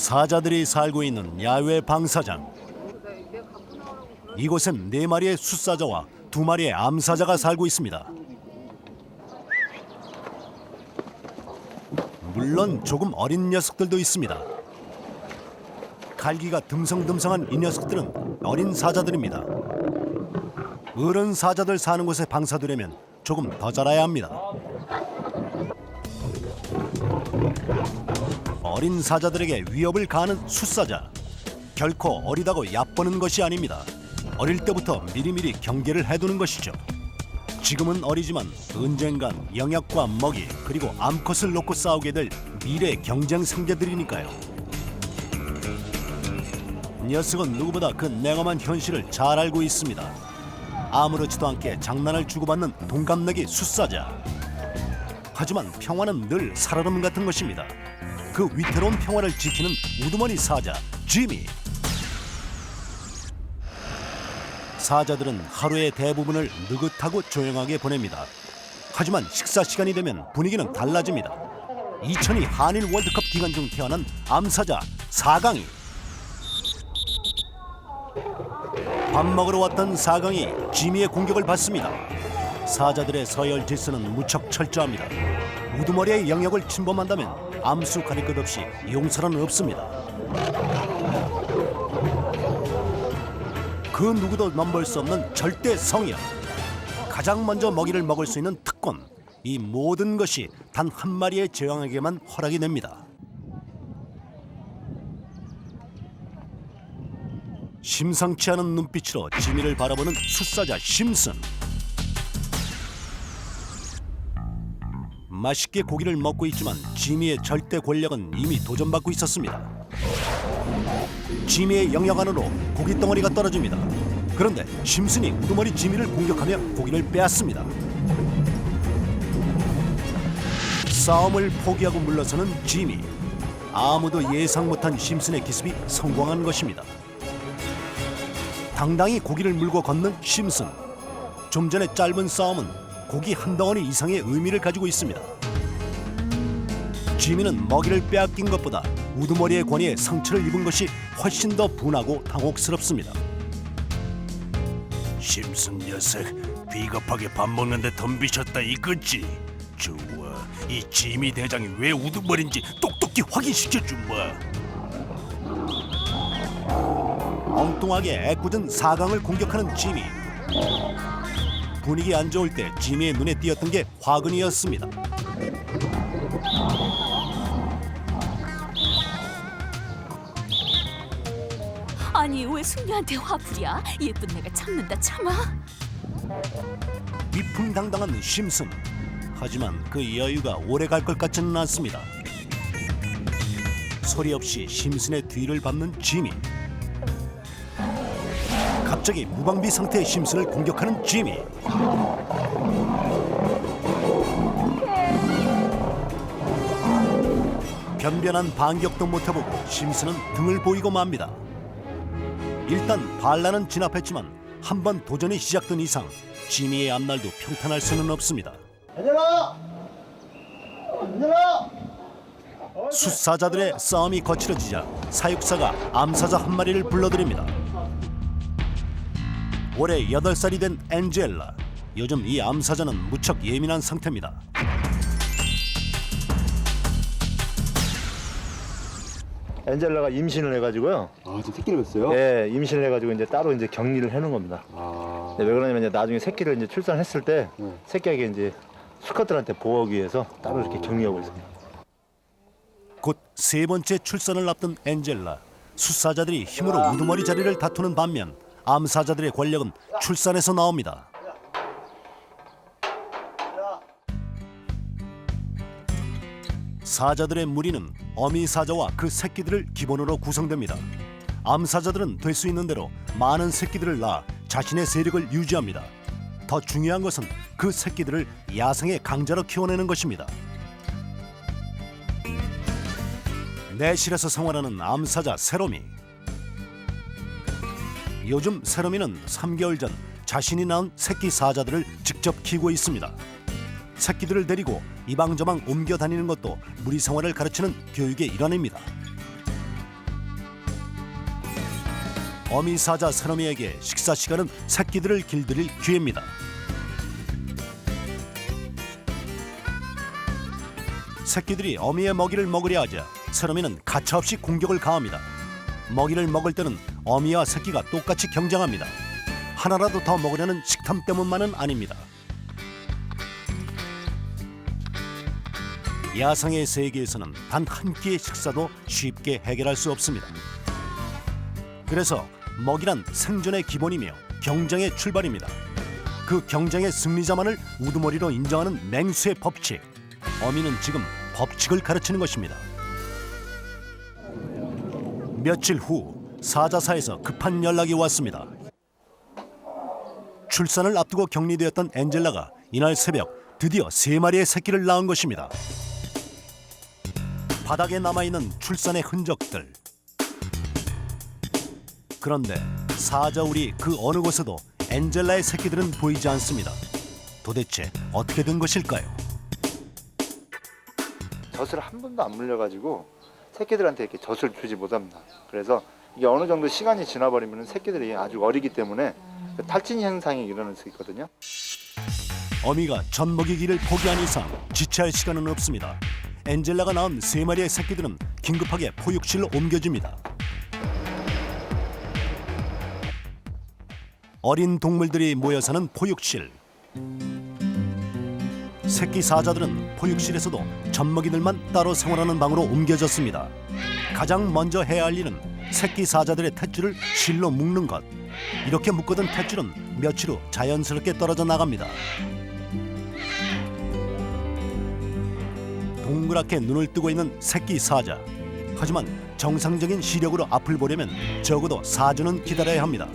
사자들이 살고 있는 야외 방사장. 이곳엔 4마리의 숫사자와 2마리의 암사자가 살고 있습니다. 물론 조금 어린 녀석들도 있습니다. 갈기가 듬성듬성한 이 녀석들은 어린 사자들입니다. 어른 사자들 사는 곳에 방사되려면 조금 더 자라야 합니다. 어린 사자들에게 위협을 가하는 숫사자. 결코 어리다고 얕보는 것이 아닙니다. 어릴 때부터 미리미리 경계를 해두는 것이죠. 지금은 어리지만 언젠간 영역과 먹이 그리고 암컷을 놓고 싸우게 될 미래 경쟁 상대들이니까요. 녀석은 누구보다 그 냉엄한 현실을 잘 알고 있습니다. 아무렇지도 않게 장난을 주고받는 동갑내기 숫사자. 하지만 평화는 늘 살얼음 같은 것입니다. 그 위태로운 평화를 지키는 우두머리 사자 지미. 사자들은 하루의 대부분을 느긋하고 조용하게 보냅니다. 하지만 식사 시간이 되면 분위기는 달라집니다. 2002 한일 월드컵 기간 중 태어난 암사자 사강이. 밥 먹으러 왔던 사강이 지미의 공격을 받습니다. 사자들의 서열 질서는 무척 철저합니다. 우두머리의 영역을 침범한다면 암수 가릴 것 없이 용서는 없습니다. 그 누구도 넘볼 수 없는 절대 성역. 가장 먼저 먹이를 먹을 수 있는 특권. 이 모든 것이 단 한 마리의 제왕에게만 허락이 됩니다. 심상치 않은 눈빛으로 지미를 바라보는 숫사자 심슨. 맛있게 고기를 먹고 있지만 지미의 절대 권력은 이미 도전받고 있었습니다. 지미의 영역 안으로 고기 덩어리가 떨어집니다. 그런데 심슨이 우두머리 지미를 공격하며 고기를 빼앗습니다. 싸움을 포기하고 물러서는 지미. 아무도 예상 못한 심슨의 기습이 성공한 것입니다. 당당히 고기를 물고 걷는 심슨. 좀 전의 짧은 싸움은 고기 한 덩어리 이상의 의미를 가지고 있습니다. 지미는 먹이를 빼앗긴 것보다 우두머리의 권위에 상처를 입은 것이 훨씬 더 분하고 당혹스럽습니다. 심슨 녀석, 비겁하게 밥 먹는데 덤비셨다 이거지? 좋아, 이 지미 대장이 왜 우두머리인지 똑똑히 확인시켜주마. 엉뚱하게 애꿎은 사강을 공격하는 지미. 분위기 안 좋을 때 지미의 눈에 띄었던 게 화근이었습니다. 아니 왜 숙녀한테 화풀이야? 예쁜 내가 참는다 참아. 위풍당당한 심슨. 하지만 그 여유가 오래 갈 것 같지는 않습니다. 소리 없이 심슨의 뒤를 밟는 지미. 갑자기 무방비 상태의 심슨을 공격하는 지미. 변변한 반격도 못해보고 심슨은 등을 보이고 맙니다. 일단 반란은 진압했지만 한 번 도전이 시작된 이상 지미의 앞날도 평탄할 수는 없습니다. 안녕하! 안녕하! 숫사자들의 싸움이 거칠어지자 사육사가 암사자 한 마리를 불러들입니다. 올해 8살이 된 엔젤라. 요즘 이 암사자는 무척 예민한 상태입니다. 엔젤라가 임신을 해가지고요. 아, 지금 새끼를 뵀어요? 예, 임신을 해가지고 이제 따로 이제 격리를 해놓은 겁니다. 아, 왜 그러냐면 이제 나중에 새끼를 이제 출산했을 때 새끼에게 이제 수컷들한테 보호하기 위해서 따로 이렇게 격리하고 있습니다. 곧 3번째 출산을 앞둔 엔젤라. 숫사자들이 힘으로 우두머리 자리를 다투는 반면 암사자들의 권력은 출산에서 나옵니다. 사자들의 무리는 어미 사자와 그 새끼들을 기본으로 구성됩니다. 암사자들은 될 수 있는 대로 많은 새끼들을 낳아 자신의 세력을 유지합니다. 더 중요한 것은 그 새끼들을 야생의 강자로 키워내는 것입니다. 내실에서 생활하는 암사자 세로미. 요즘 세로미는 3개월 전 자신이 낳은 새끼 사자들을 직접 키우고 있습니다. 새끼들을 데리고 이방저방 옮겨 다니는 것도 무리 생활을 가르치는 교육의 일환입니다. 어미 사자 서너미에게 식사 시간은 새끼들을 길들일 기회입니다. 새끼들이 어미의 먹이를 먹으려 하자 서너미는 가차없이 공격을 가합니다. 먹이를 먹을 때는 어미와 새끼가 똑같이 경쟁합니다. 하나라도 더 먹으려는 식탐 때문만은 아닙니다. 야상의 세계에서는 단 한 끼의 식사도 쉽게 해결할 수 없습니다. 그래서 먹이란 생존의 기본이며 경쟁의 출발입니다. 그 경쟁의 승리자만을 우두머리로 인정하는 맹수의 법칙. 어미는 지금 법칙을 가르치는 것입니다. 며칠 후 사자사에서 급한 연락이 왔습니다. 출산을 앞두고 격리되었던 엔젤라가 이날 새벽 드디어 3마리의 새끼를 낳은 것입니다. 바닥에 남아있는 출산의 흔적들. 그런데 사자우리 그 어느 곳에도 엔젤라의 새끼들은 보이지 않습니다. 도대체 어떻게 된 것일까요? 젖을 한 번도 안 물려가지고 새끼들한테 이렇게 젖을 주지 못합니다. 그래서 이게 어느 정도 시간이 지나버리면 새끼들이 아주 어리기 때문에 탈진 현상이 일어날 수 있거든요. 어미가 젖 먹이기를 포기한 이상 지체할 시간은 없습니다. 엔젤라가 낳은 3마리의 새끼들은 긴급하게 포육실로 옮겨집니다. 어린 동물들이 모여 사는 포육실. 새끼 사자들은 포육실에서도 젖먹이들만 따로 생활하는 방으로 옮겨졌습니다. 가장 먼저 해야 할 일은 새끼 사자들의 탯줄을 실로 묶는 것. 이렇게 묶어둔 탯줄은 며칠 후 자연스럽게 떨어져 나갑니다. 동그랗게 눈을 뜨고 있는 새끼 사자. 하지만 정상적인 시력으로 앞을 보려면 적어도 4주는 기다려야 합니다.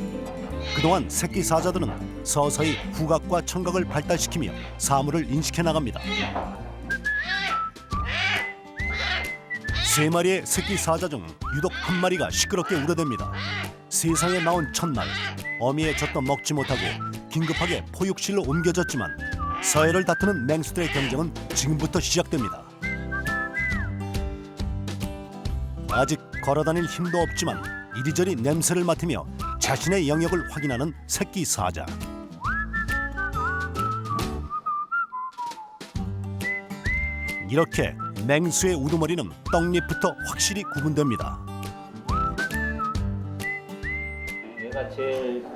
그동안 새끼 사자들은 서서히 후각과 청각을 발달시키며 사물을 인식해 나갑니다. 3마리의 새끼 사자 중 유독 한 마리가 시끄럽게 울어댑니다. 세상에 나온 첫날 어미의 젖도 먹지 못하고 긴급하게 포육실로 옮겨졌지만 서해를 다투는 맹수들의 경쟁은 지금부터 시작됩니다. 아직 걸어다닐 힘도 없지만 이리저리 냄새를 맡으며 자신의 영역을 확인하는 새끼 사자. 이렇게 맹수의 우두머리는 떡잎부터 확실히 구분됩니다. 얘가 제일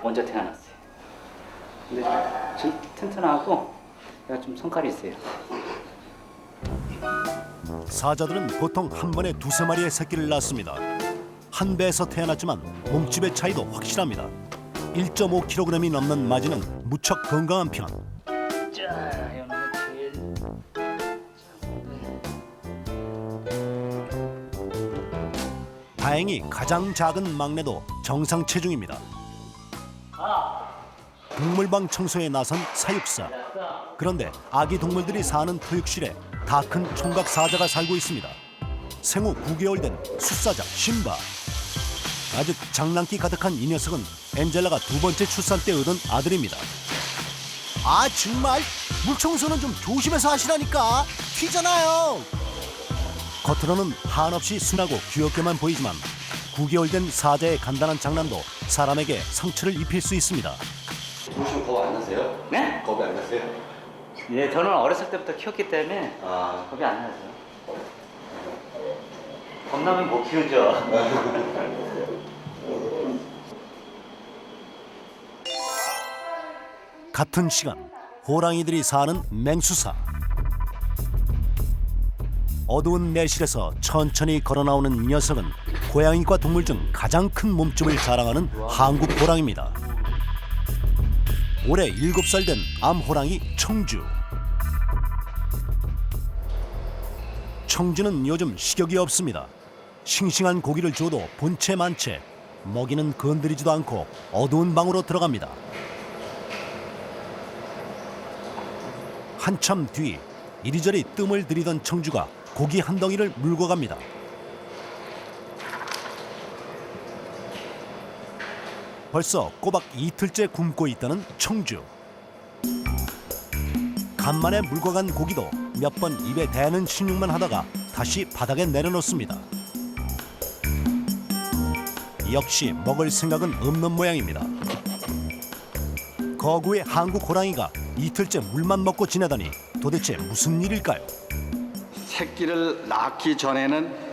먼저 태어났어요. 근데 좀 튼튼하고 얘가 좀 성깔이 있어요. 사자들은 보통 한 번에 2-3마리의 새끼를 낳습니다. 한 배에서 태어났지만 몸집의 차이도 확실합니다. 1.5kg이 넘는 마지는 무척 건강한 편. 자, 이놈이 제일 다행히 가장 작은 막내도 정상 체중입니다. 동물방 청소에 나선 사육사. 그런데 아기 동물들이 사는 포육실에 다 큰 총각 사자가 살고 있습니다. 생후 9개월 된 숫사자 신바. 아직 장난기 가득한 이 녀석은 엔젤라가 2번째 출산 때 얻은 아들입니다. 아 정말 물청소는 좀 조심해서 하시라니까. 튀잖아요. 겉으로는 한없이 순하고 귀엽게만 보이지만 9개월 된 사자의 간단한 장난도 사람에게 상처를 입힐 수 있습니다. 혹시 겁 안 나세요? 네? 겁이 안 나세요? 예, 저는 어렸을 때부터 키웠기 때문에 아, 겁이 안 나죠. 겁나면 못 키우죠. 같은 시간 호랑이들이 사는 맹수사. 어두운 내실에서 천천히 걸어 나오는 이 녀석은 고양이과 동물 중 가장 큰 몸집을 자랑하는 한국 호랑이입니다. 올해 7살 된 암호랑이 청주. 청주는 요즘 식욕이 없습니다. 싱싱한 고기를 줘도 본체 만체. 먹이는 건드리지도 않고 어두운 방으로 들어갑니다. 한참 뒤 이리저리 뜸을 들이던 청주가 고기 한 덩이를 물고 갑니다. 벌써 꼬박 이틀째 굶고 있다는 청주. 간만에 물고 간 고기도 몇 번 입에 대는 신용만 하다가 다시 바닥에 내려놓습니다. 역시 먹을 생각은 없는 모양입니다. 거구의 한국 호랑이가 이틀째 물만 먹고 지내다니 도대체 무슨 일일까요? 새끼를 낳기 전에는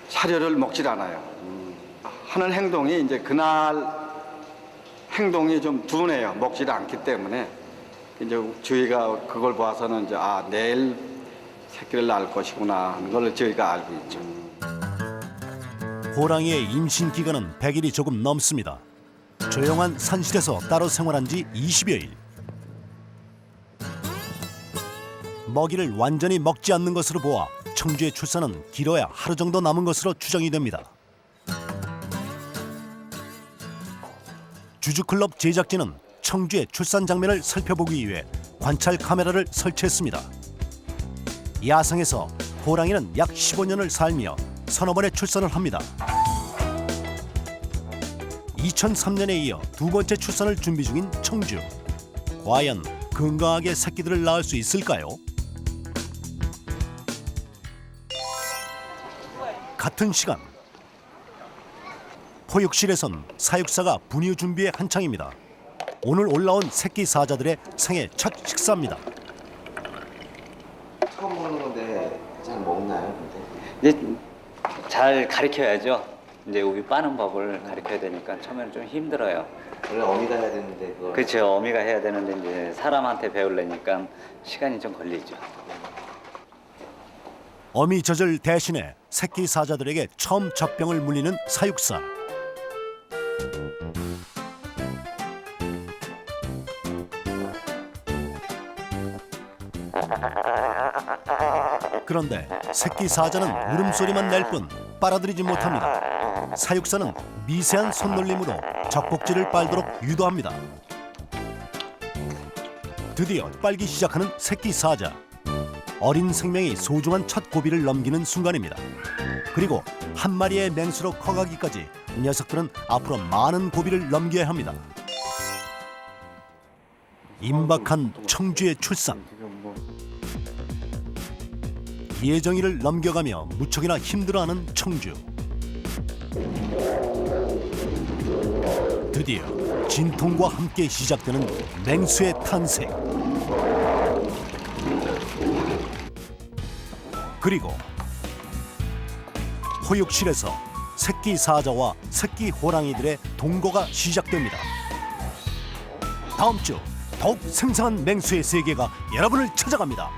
사료를 먹질 않아요. 하는 행동이 이제 그날 행동이 좀 둔해요. 먹질 않기 때문에 이제 저희가 그걸 봐서는 이제 내일 새끼를 낳을 것이구나 하는 걸 저희가 알고 있죠. 호랑이의 임신 기간은 100일이 조금 넘습니다. 조용한 산실에서 따로 생활한 지 20여일. 먹이를 완전히 먹지 않는 것으로 보아 청주의 출산은 길어야 하루 정도 남은 것으로 추정이 됩니다. 주주클럽 제작진은 청주의 출산 장면을 살펴보기 위해 관찰 카메라를 설치했습니다. 야생에서 호랑이는 약 15년을 살며 서너 번의 출산을 합니다. 2003년에 이어 두 번째 출산을 준비 중인 청주. 과연 건강하게 새끼들을 낳을 수 있을까요? 같은 시간 포육실에선 사육사가 분유 준비에 한창입니다. 오늘 올라온 새끼 사자들의 생애 첫 식사입니다. 처음 먹는 건데 잘 먹나요? 이제 잘 가르쳐야죠. 이제 우유 빠는 법을 가르쳐야 되니까 처음에는 좀 힘들어요. 원래 어미가 해야 되는데 그걸 그렇죠. 어미가 해야 되는데 이제 사람한테 배우려니까 시간이 좀 걸리죠. 어미 젖을 대신해 새끼 사자들에게 처음 젖병을 물리는 사육사. 그런데 새끼 사자는 울음소리만 낼 뿐 빨아들이지 못합니다. 사육사는 미세한 손놀림으로 젖꼭지를 빨도록 유도합니다. 드디어 빨기 시작하는 새끼 사자. 어린 생명이 소중한 첫 고비를 넘기는 순간입니다. 그리고 한 마리의 맹수로 커가기까지 녀석들은 앞으로 많은 고비를 넘겨야 합니다. 임박한 청주의 출산. 예정일을 넘겨가며 무척이나 힘들어하는 청주. 드디어 진통과 함께 시작되는 맹수의 탄생. 그리고 포육실에서 새끼 사자와 새끼 호랑이들의 동거가 시작됩니다. 다음 주 더욱 생생한 맹수의 세계가 여러분을 찾아갑니다.